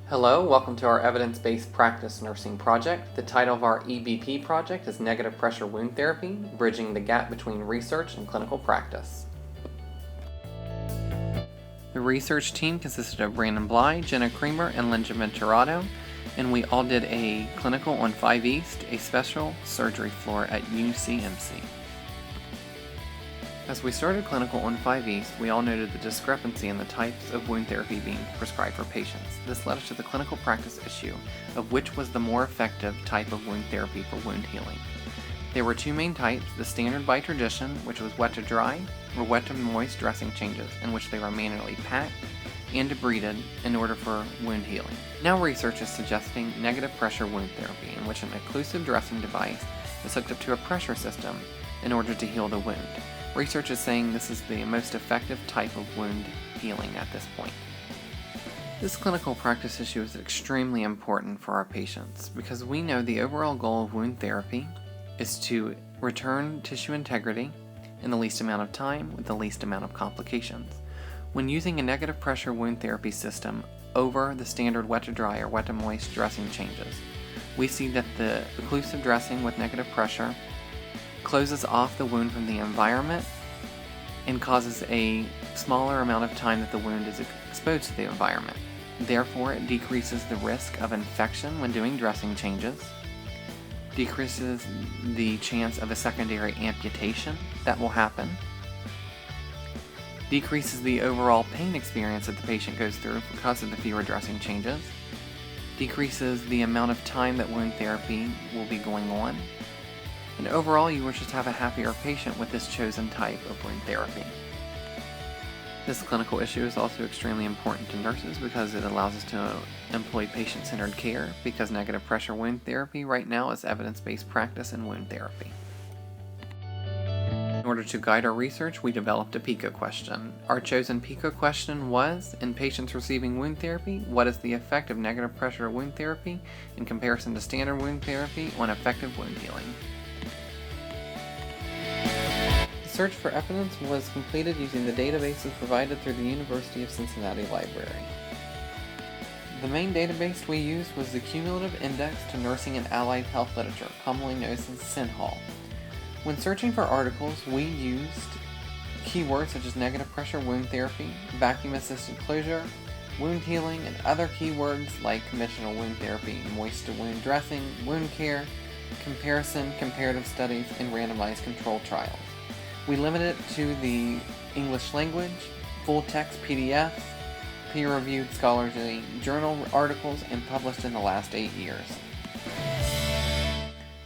Hello, welcome to our evidence-based practice nursing project. The title of our EBP project is Negative Pressure Wound Therapy, Bridging the Gap Between Research and Clinical Practice. The research team consisted of Brandon Bly, Jenna Creamer, and Linda Venturado, and we all did a clinical on 5 East, a special surgery floor at UCMC. As we started clinical on 5 East, we all noted the discrepancy in the types of wound therapy being prescribed for patients. This led us to the clinical practice issue of which was the more effective type of wound therapy for wound healing. There were two main types, the standard by tradition, which was wet to dry, or wet to moist dressing changes, in which they were manually packed and debrided in order for wound healing. Now research is suggesting negative pressure wound therapy, in which an occlusive dressing device is hooked up to a pressure system in order to heal the wound. Research is saying this is the most effective type of wound healing at this point. This clinical practice issue is extremely important for our patients because we know the overall goal of wound therapy is to return tissue integrity in the least amount of time with the least amount of complications. When using a negative pressure wound therapy system over the standard wet to dry or wet to moist dressing changes, we see that the occlusive dressing with negative pressure closes off the wound from the environment and causes a smaller amount of time that the wound is exposed to the environment. Therefore, it decreases the risk of infection when doing dressing changes, decreases the chance of a secondary amputation that will happen, decreases the overall pain experience that the patient goes through because of the fewer dressing changes, decreases the amount of time that wound therapy will be going on, and overall you will just have a happier patient with this chosen type of wound therapy. This clinical issue is also extremely important to nurses because it allows us to employ patient-centered care because negative pressure wound therapy right now is evidence-based practice in wound therapy. In order to guide our research, we developed a PICO question. Our chosen PICO question was, in patients receiving wound therapy, what is the effect of negative pressure wound therapy in comparison to standard wound therapy on effective wound healing? The search for evidence was completed using the databases provided through the University of Cincinnati Library. The main database we used was the Cumulative Index to Nursing and Allied Health Literature, commonly known as CINHAL. When searching for articles, we used keywords such as negative pressure wound therapy, vacuum-assisted closure, wound healing, and other keywords like conventional wound therapy, moist to wound dressing, wound care, comparison, comparative studies, and randomized controlled trials. We limit it to the English language, full-text PDFs, peer-reviewed scholarly journal articles, and published in the last 8 years.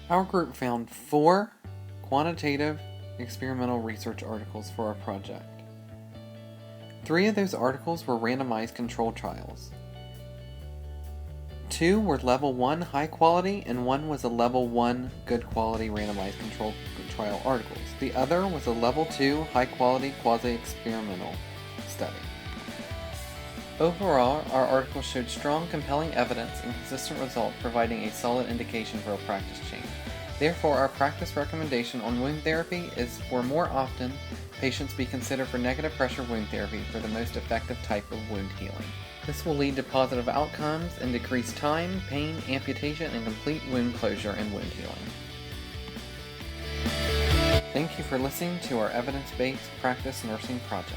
Our group found 4 quantitative experimental research articles for our project. 3 of those articles were randomized controlled trials. 2 were level 1 high quality and 1 was a level 1 good quality randomized controlled trial articles. The other was a level 2 high quality quasi-experimental study. Overall, our articles showed strong, compelling evidence and consistent results providing a solid indication for a practice change. Therefore, our practice recommendation on wound therapy is for more often, patients be considered for negative pressure wound therapy for the most effective type of wound healing. This will lead to positive outcomes and decreased time, pain, amputation, and complete wound closure and wound healing. Thank you for listening to our evidence-based practice nursing project.